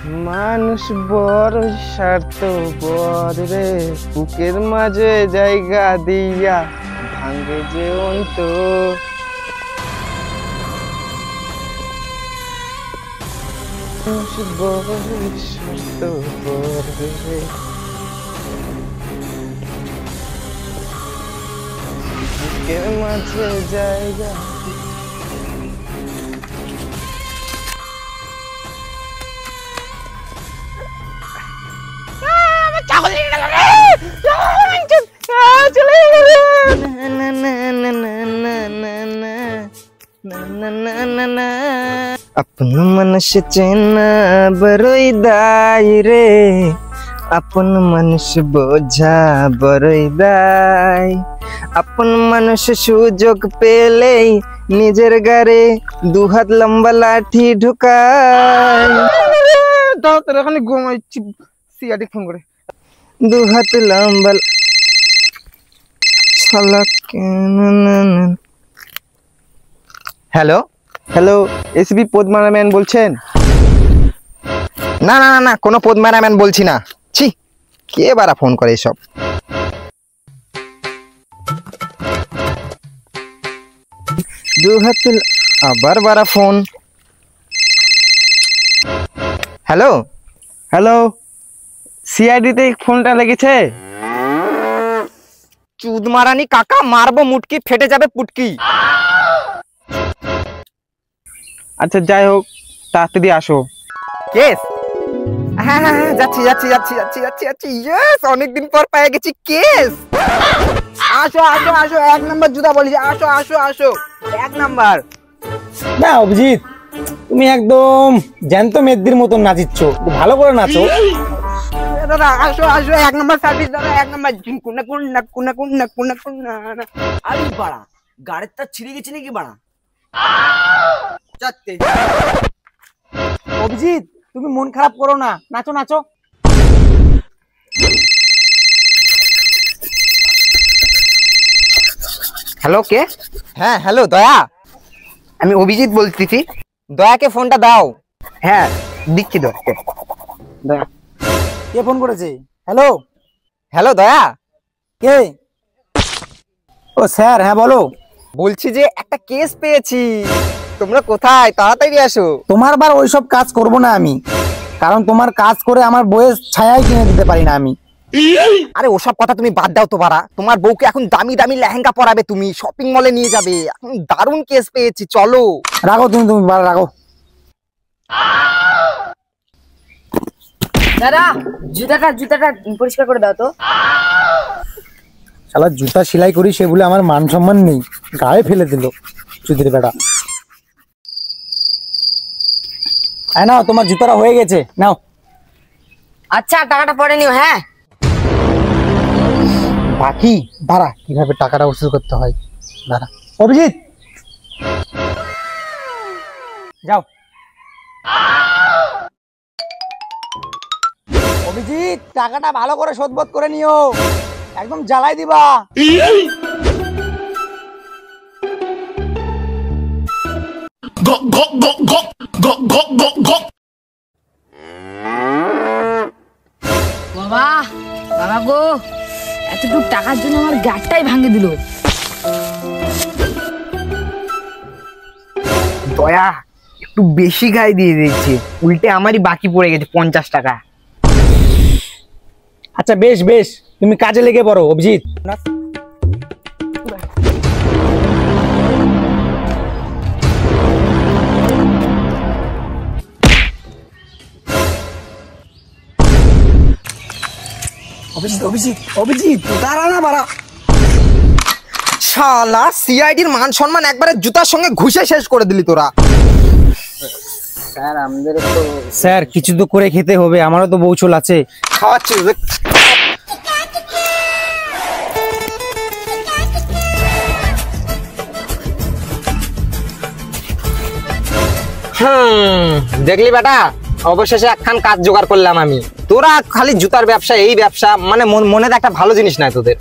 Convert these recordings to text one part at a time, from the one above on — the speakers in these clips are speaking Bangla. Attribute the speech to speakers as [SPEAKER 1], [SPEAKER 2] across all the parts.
[SPEAKER 1] মানুষ বড় স্বার্থপর রে, বুকের মাঝে জায়গা দিয়া ভাঙে যে অন্তর। মানুষ বড় স্বার্থপর রে, বুকের মাঝে জায়গা। अपन मनुष्य चेना बरोई दाई रे, अपन मनुष्य बोझा बरोई दाई। अपन मनुष्य सुजोग पेले निजेर गारे दुहात लंबा लाठी ढुकाय। दाও তোর এখানে ঘুমাইছি, সিআরডি ফোন করে। দুহাত লম্বা হ্যালো হ্যালো, এসবি পদ্মারা ম্যান বলছেন? না না না না, কোনো পদ্মারা ম্যান বলছি না। ছি, কে বারা ফোন করে এসব? দুহাত আবার বারা ফোন। হ্যালো হ্যালো, সিআইডিতে ফোনটা লেগেছে। চুদ মারানি কাকা, মারবো মুটকি, ফেটে যাবে পুটকি। আচ্ছা যাই হোক, তাড়াতাড়ি আসো। কেস? হ্যাঁ হ্যাঁ হ্যাঁ, যাচ্ছি যাচ্ছি যাচ্ছি যাচ্ছি যাচ্ছি যাচ্ছি। ইয়েস, অনেকদিন পর পেয়ে গেছি কেস। আসো আসো আসো, 1 নাম্বার জুতা বলিস। আসো আসো আসো, 1 নাম্বার।
[SPEAKER 2] না অভিজিৎ, তুমি একদম জ্যান্ত মেদ্দির মতন নাচিচ্ছ, ভালো করে নাচো।
[SPEAKER 1] দাদা আসো আসো, 1 নাম্বার সার্ভিস দাদা, 1 নাম্বার। কুনা কুনা কুনা কুনা কুনা কুনা।
[SPEAKER 3] আরে বাড়া, গাড়ির তার ছিঁড়ে গেছে নাকি বাড়া? চাচ্ছে।
[SPEAKER 2] অভিজিৎ, তুমি মন খারাপ করো না, নাচো নাচো।
[SPEAKER 1] হ্যালো, কে? হ্যাঁ হ্যালো, দয়া, আমি অভিজিৎ বলতেছি। দয়াকে ফোনটা দাও। হ্যাঁ দিচ্ছি দয়াকে। দয়া,
[SPEAKER 2] কে ফোন করেছে? হ্যালো
[SPEAKER 1] হ্যালো দয়া,
[SPEAKER 2] কে? ও স্যার, হ্যাঁ বলো।
[SPEAKER 1] বলছি যে একটা কেস পেয়েছি, তোমরা কোথায়? তাড়াতাড়ি আসো।
[SPEAKER 2] তোমার বার ওইসব কাজ করব না আমি, কারণ তোমার কাজ করে আমার বউয়ের ছায়াই কিনে দিতে পারি না আমি।
[SPEAKER 1] আরে ওসব কথা তুমি বাদ দাও তো বাড়া, তোমার বউকে এখন দামি দামি লেহেঙ্গা পরাবে, তুমি শপিং মলে নিয়ে যাবে। এখন দারুণ কেস পেয়েছি, চলো।
[SPEAKER 2] রাখো তুমি, তুমি বাড়া রাখো।
[SPEAKER 3] দাদা, জুতাটা জুতাটা পরিষ্কার করে দাও তো।
[SPEAKER 2] শালা জুতা সেলাই করি, সেগুলো আমার মান সম্মান নেই, গায়ে ফেলে দিল চুদির বেটা। হ্যাঁ নাও, তোমার জুতাটা হয়ে গেছে, নাও।
[SPEAKER 3] আচ্ছা, টাকাটা পরে নিও। হ্যাঁ
[SPEAKER 2] বাকি দাঁড়া, কিভাবে টাকাটা উসুল করতে হয় দাঁড়া। অভিজিৎ যাও। অভিজিৎ, টাকাটা ভালো করে শোধবোধ করে নিও, একদম জ্বালাই দিবা।
[SPEAKER 3] বাবা, বাবা গো, এতটুকু টাকার জন্য আমার গাড়টাই ভাঙে দিল।
[SPEAKER 1] দয়া একটু বেশি গায়ে দিয়ে দিচ্ছে, উল্টে আমারই বাকি পড়ে গেছে 50 টাকা।
[SPEAKER 2] আচ্ছা বেশ বেশ, তুমি কাজে লেগে পড়ো অভিজিৎ। অভিজিৎ অভিজিৎ অভিজিৎ, দাঁড়া না বাড়া।
[SPEAKER 1] শালা সিআইডির মান সম্মান একবারে জুতার সঙ্গে ঘুষে শেষ করে দিলি তোরা।
[SPEAKER 3] স্যার আমাদের তো
[SPEAKER 2] স্যার কিছু তো করে খেতে হবে, আমারও তো বউ চল আছে।
[SPEAKER 1] খাওয়াচ্ছি। দেখলি বেটা, অবশেষে একখান কাজ জোগাড় করলাম আমি। তোরা খালি জুতার ব্যবসা, এই ব্যবসা, মানে মনে একটা ভালো জিনিস নাই তোদের।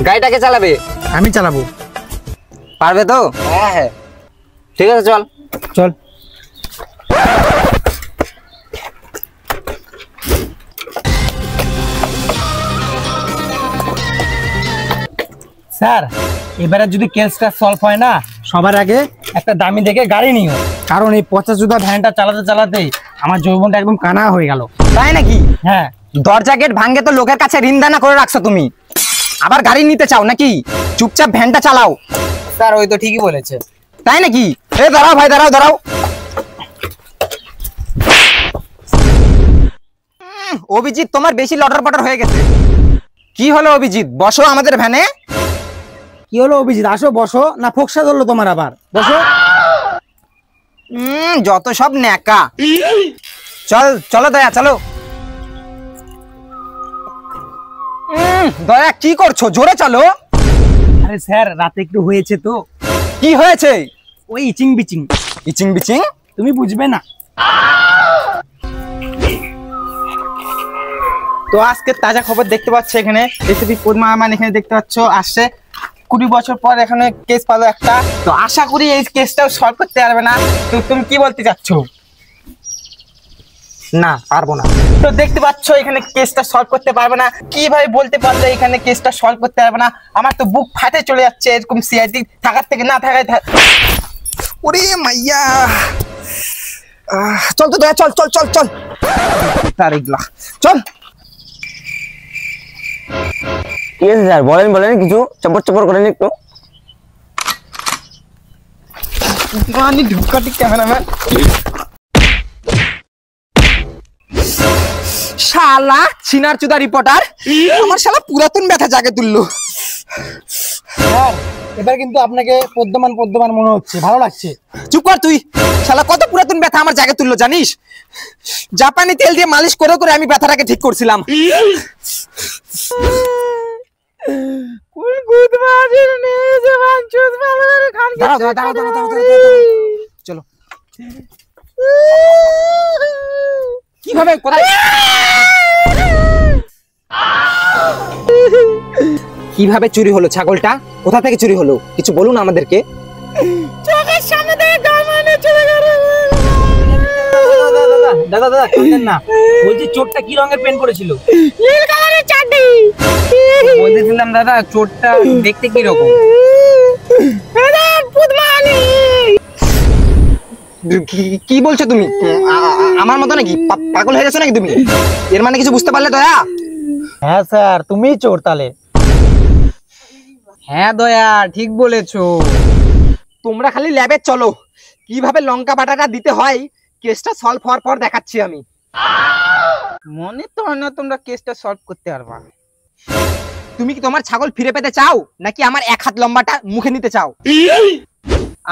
[SPEAKER 1] গাড়িটাকে চালাবে?
[SPEAKER 2] আমি চালাবো।
[SPEAKER 1] পারবে তো? হ্যাঁ হ্যাঁ, ঠিক আছে, চল
[SPEAKER 2] চল। স্যার এবারে যদি কেসটা সলভ হয় না, সবার আগে একটা দামি দেখে গাড়ি নিও, কারণ এই পচাচুদা ভ্যানটা চালাতে চালাতে আমার যৌবনটা একদম কানা হয়ে গেল।
[SPEAKER 1] তাই নাকি?
[SPEAKER 2] হ্যাঁ।
[SPEAKER 1] দরজা গেট ভাঙ্গে তো লোকের কাছে ঋণ দানা করে রাখছো তুমি, আবার গাড়ি নিতে চাও নাকি? চুপচাপ ভ্যানটা চালাও।
[SPEAKER 4] স্যার ওই তো ঠিকই বলেছে।
[SPEAKER 1] তাই নাকি? দাঁড়াও ভাই, দাঁড়াও দাঁড়াও। অভিজিৎ তোমার বেশি লটর পটর হয়ে গেছে। কি হলো অভিজিৎ, বসো আমাদের ভ্যানে।
[SPEAKER 2] কি হলো অভিজিৎ, আসো বসো। না ফোকসা ধরলো তোমার আবার? বসো।
[SPEAKER 1] যত সব ন্যাকা। চলো দয়া, চলো। দয়া কি করছো, জোরে চলো।
[SPEAKER 2] আরে স্যার রাতে একটু হয়েছে তো।
[SPEAKER 1] কি হয়েছে?
[SPEAKER 2] ওই ইচিং বিচিং।
[SPEAKER 1] ইচিং বিচিং?
[SPEAKER 2] তুমি বুঝবে না।
[SPEAKER 4] তো আজকে তাজা খবর দেখতে পাচ্ছ, এখানে এসপি পদ্মা আমান এখানে দেখতে পাচ্ছ আসছে 20 বছর পর এখানে কেস পালো একটা। তো আশা করি এই কেসটাও সলভ করতে পারবে না। তো তুমি কি বলতে চাচ্ছ?
[SPEAKER 1] না, পারবো না।
[SPEAKER 4] তো দেখতে পাচ্ছ এখানে কেসটা সলভ করতে পারবে না। কিভাবে বলতে পারলে এখানে কেসটা সলভ করতে পারবে না? আমার তো বুক ফাটে চলে যাচ্ছে এরকম সিআইডি থাকার থেকে না থাকায়।
[SPEAKER 1] ওরে মাইয়া, চল তো দয়া, চল চল চল চল। তারিগলা চল।
[SPEAKER 5] ঠিক আছে স্যার, বলেন বলেন, কিছু চপর চপর করেন একটু।
[SPEAKER 1] ঢুকাটি ক্যামেরাম্যান শালা চিনার চুদা রিপোর্টার, আমার শালা পুরাতন ব্যথা জাগে তুললো।
[SPEAKER 2] স্যার এবার কিন্তু আপনাকে পদ্মমান পদ্মমান মনে হচ্ছে, ভালো লাগছে।
[SPEAKER 1] চুপ কর তুই, শালা কত পুরাতন ব্যথা আমার জাগে তুললো জানিস? জাপানি তেল দিয়ে মালিশ করে করে আমি ব্যথাটাকে ঠিক করছিলাম। চলো। কিভাবে, কোথায়, কিভাবে চুরি হলো ছাগলটা? কোথা থেকে চুরি হলো কিছু বলুন আমাদেরকে। চোখের সামনে থেকে চলে গেল।
[SPEAKER 2] দাদা দাদা কাঁদেন না, বলছি চোরটা কি রঙের পেন করেছিল?
[SPEAKER 1] নীল কালারের চাটি।
[SPEAKER 4] বলতেছিলাম দাদা চোরটা দেখতে কি রকম?
[SPEAKER 1] কি বলছো তুমি? আমার মতো নাকি? পাগল হয়ে গেছো নাকি তুমি? এর মানে কিছু বুঝতে পারলে দয়া?
[SPEAKER 2] হ্যাঁ স্যার, তুমিই চোর তাহলে।
[SPEAKER 4] হ্যাঁ দয়া, ঠিক বলেছো।
[SPEAKER 1] তোমরা খালি ল্যাবে চলো, কিভাবে লঙ্কা বাটাটা দিতে হয় কেসটা সলভ হওয়ার পর দেখাচ্ছি আমি।
[SPEAKER 4] মনে তো হয় না তোমরা কেসটা সলভ করতে পারবা।
[SPEAKER 1] তুমি কি তোমার ছাগল ফিরে পেতে চাও, নাকি আমার 1 হাত লম্বাটা মুখে নিতে চাও?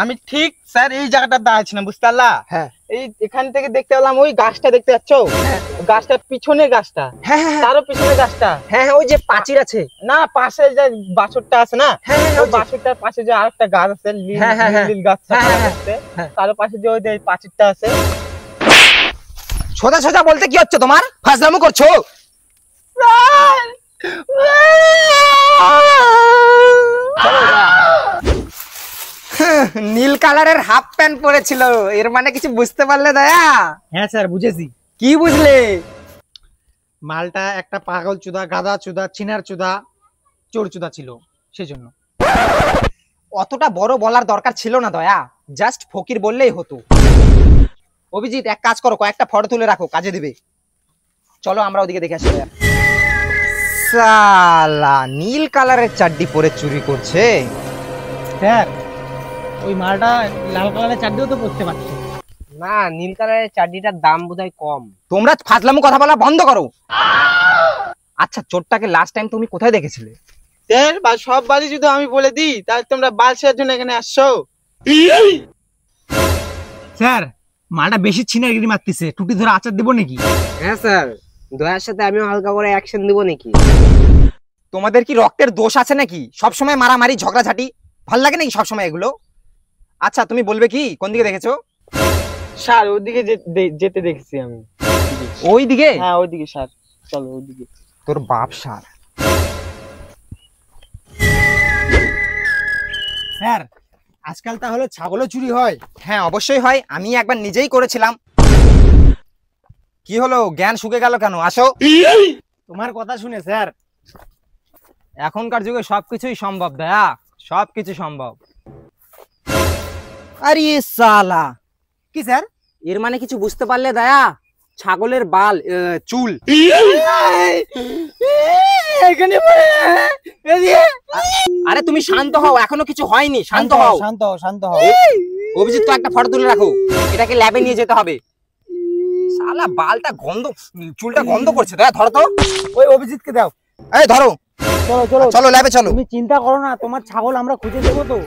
[SPEAKER 4] আমি ঠিক স্যার এই জায়গাটা দাঁড়াচ্ছিলাম, বুঝতে পারলা?
[SPEAKER 1] হ্যাঁ।
[SPEAKER 4] এই এখান থেকে দেখতে পেলাম ওই গাছটা দেখতে পাচ্ছ? গাছটা পিছনে গাছটা,
[SPEAKER 1] হ্যাঁ হ্যাঁ
[SPEAKER 4] তারও পিছনে গাছটা।
[SPEAKER 1] হ্যাঁ, ওই যে পাঁচির আছে।
[SPEAKER 4] না, পাশে যে বাছুরটা আছে না,
[SPEAKER 1] হ্যাঁ,
[SPEAKER 4] ওই বাছুরটার পাশে যে আরেকটা গাছ আছে,
[SPEAKER 1] হ্যাঁ, হ্যাঁ, হ্যাঁ।
[SPEAKER 4] নীল গাছ আছে,
[SPEAKER 1] হ্যাঁ।
[SPEAKER 4] তার পাশে যে ওই যে পাঁচিরটা আছে।
[SPEAKER 1] সোজা সোজা বলতে কি হচ্ছে তোমার? ফাজলামো করছো? নীল কালারের হাফ প্যান্ট পরেছিল, এর মানে কিছু বুঝতে পারলে দয়া?
[SPEAKER 2] হ্যাঁ স্যার বুঝেছি।
[SPEAKER 1] কি বুঝলে?
[SPEAKER 2] মালটা একটা পাগল চুদা, গাদা চুদা, চিনার চুদা, চোর চুদা ছিল, সেজন্য।
[SPEAKER 1] অতটা বড় বলার দরকার ছিল না দয়া, জাস্ট ফকির বললেই হতো। অভিজিৎ এক কাজ করো, কয়েকটা ফটো তুলে রাখো, কাজে দিবে। চলো আমরা ওদিকে দেখে আসি। সালা নীল কালারের চাড্ডি পরে চুরি করছে।
[SPEAKER 2] স্যার ওই মালটা লাল কালারের চাটনিও তো পড়তে পারছে
[SPEAKER 4] না, নীল কালারের চাটনিটার দাম বোধহয় কম।
[SPEAKER 1] তোমরা ফাজলামো কথা বলা বন্ধ করো। আচ্ছা, চোরটাকে লাস্ট টাইম তুমি কোথায় দেখেছিলে?
[SPEAKER 4] সব বাড়ি যদি আমি বলে দিই তাহলে তোমরা বাল শেয়ার জন্য এখানে আসছো।
[SPEAKER 2] স্যার মালটা বেশি ছিনারগিরি মারতেছে, টুটি ধরে আচার দেবো নাকি?
[SPEAKER 4] হ্যাঁ স্যার, দয়ার সাথে আমিও হালকা করে অ্যাকশন দিব নাকি?
[SPEAKER 1] তোমাদের কি রক্তের দোষ আছে নাকি? সবসময় মারামারি ঝগড়াঝাটি ভাল লাগে নাকি সবসময় এগুলো? আচ্ছা তুমি বলবে কি কোন দিকে দেখেছো?
[SPEAKER 4] স্যার ওইদিকে যেতে দেখছি আমি।
[SPEAKER 1] ওই দিকে?
[SPEAKER 4] হ্যাঁ ওইদিকে স্যার, চলো ওইদিকে।
[SPEAKER 1] তোর বাপ সার।
[SPEAKER 2] স্যার আজকাল তাহলে ছাগলও চুরি হয়?
[SPEAKER 1] হ্যাঁ অবশ্যই হয়, আমি একবার নিজেই করেছিলাম। কি হলো, জ্ঞান শুকে গেল কেন? আসো।
[SPEAKER 2] তোমার কথা শুনে স্যার
[SPEAKER 1] এখনকার যুগে সবকিছুই সম্ভব দয়া, সবকিছু সম্ভব।
[SPEAKER 2] আরে সালা,
[SPEAKER 1] কি স্যার?
[SPEAKER 2] এর মানে কিছু বুঝতে পারলে দয়া? ছাগলের বাল, চুল। আরে তুমি শান্ত হও, এখনো কিছু হয়নি, শান্ত হও।
[SPEAKER 4] শান্ত হও, শান্ত হও।
[SPEAKER 2] অভিজিৎ তো একটা ফটো তুলে রাখো, এটাকে ল্যাবে নিয়ে যেতে হবে। শালা বালটা গন্ধ, চুলটা গন্ধ করছে। দয়া ধরো তো,
[SPEAKER 4] ওই অভিজিৎকে দাও।
[SPEAKER 1] এই ধরো,
[SPEAKER 4] চলো চলো
[SPEAKER 1] চলো ল্যাবে চলো।
[SPEAKER 4] তুমি চিন্তা করো না, তোমার ছাগল আমরা খুঁজে দেবো তো।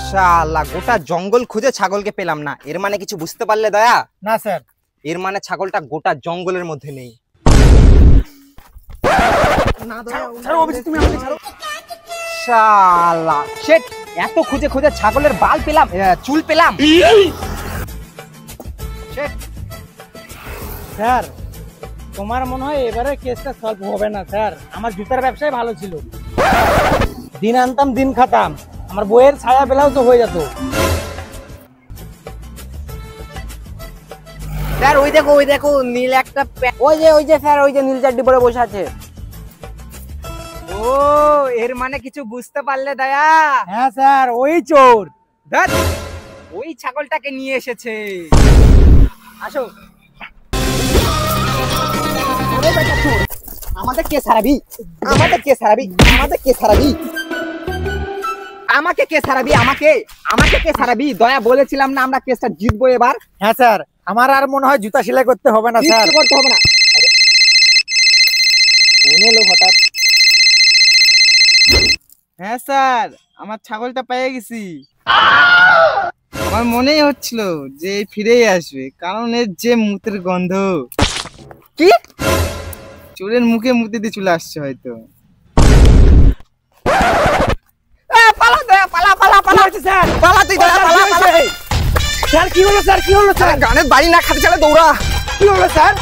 [SPEAKER 1] শালা গোটা জঙ্গল খুঁজে ছাগলকে পেলাম না, এর মানে কিছু বুঝতে পারলে দয়া?
[SPEAKER 4] না স্যার।
[SPEAKER 1] এর মানে ছাগলটা গোটা জঙ্গলের মধ্যে নেই।
[SPEAKER 4] ছাড়ো অভিজিৎ, তুমি আমাকে ছাড়ো।
[SPEAKER 1] শালা শেট, এত খুঁজে খুঁজে ছাগলের বাল পেলাম, চুল পেলাম।
[SPEAKER 4] স্যার, তোমার মনে হয় এবারে কেসটা সলভ হবে না স্যার। আমার জুতার ব্যবসায় ভালো ছিল, দিন আনতাম দিন খাতাম, আমার বইয়ের ছায়া পেলেও তো হয়ে যেত।
[SPEAKER 2] স্যার ওই দেখো নীল একটা, ওই যে স্যার, ওই যে নীল চাড্ডি পরে বসে আছে।
[SPEAKER 1] ও, এর মানে কিছু বুঝতে পারলে দয়া?
[SPEAKER 4] হ্যাঁ স্যার, ওই চোর।
[SPEAKER 1] ধ্যাৎ, ওই ছাগলটাকে নিয়ে এসেছে। আসো।
[SPEAKER 2] আমাদের কে ছাড়াবি?
[SPEAKER 1] আমাকে কে ছাড়াবি? আমাকে কে ছাড়াবি? আমাকে কে ছাড়াবি? আমাকে কে ছাড়াবি? দয়া, বলেছিলাম না আমরা কেসটা জিতবো এবার।
[SPEAKER 4] হ্যাঁ স্যার, আমার আর মনে হয় জুতা সেলাই করতে হবে না স্যার।
[SPEAKER 1] কিচ্ছু করতে হবে না। ফোন এলো হঠাৎ।
[SPEAKER 4] হ্যাঁ স্যার, আমার ছাগলটা পেয়ে গেছি। আমার মনেই হচ্ছিল যে এই ফিরেই আসবে, কারণ এর যে মুতের গন্ধ।
[SPEAKER 1] কি?
[SPEAKER 4] চোরের মুখে মুতে দিয়ে চলে আসছে হয়তো।
[SPEAKER 1] পালা দয়া, পালা পালা পালা।
[SPEAKER 4] স্যার
[SPEAKER 1] পালা তুই দয়া, পালা পালা।
[SPEAKER 4] স্যার কি হলো স্যার, কি হলো স্যার?
[SPEAKER 1] গানের বাড়ি না খাতে চলে দৌড়া।
[SPEAKER 4] কি হলো স্যার?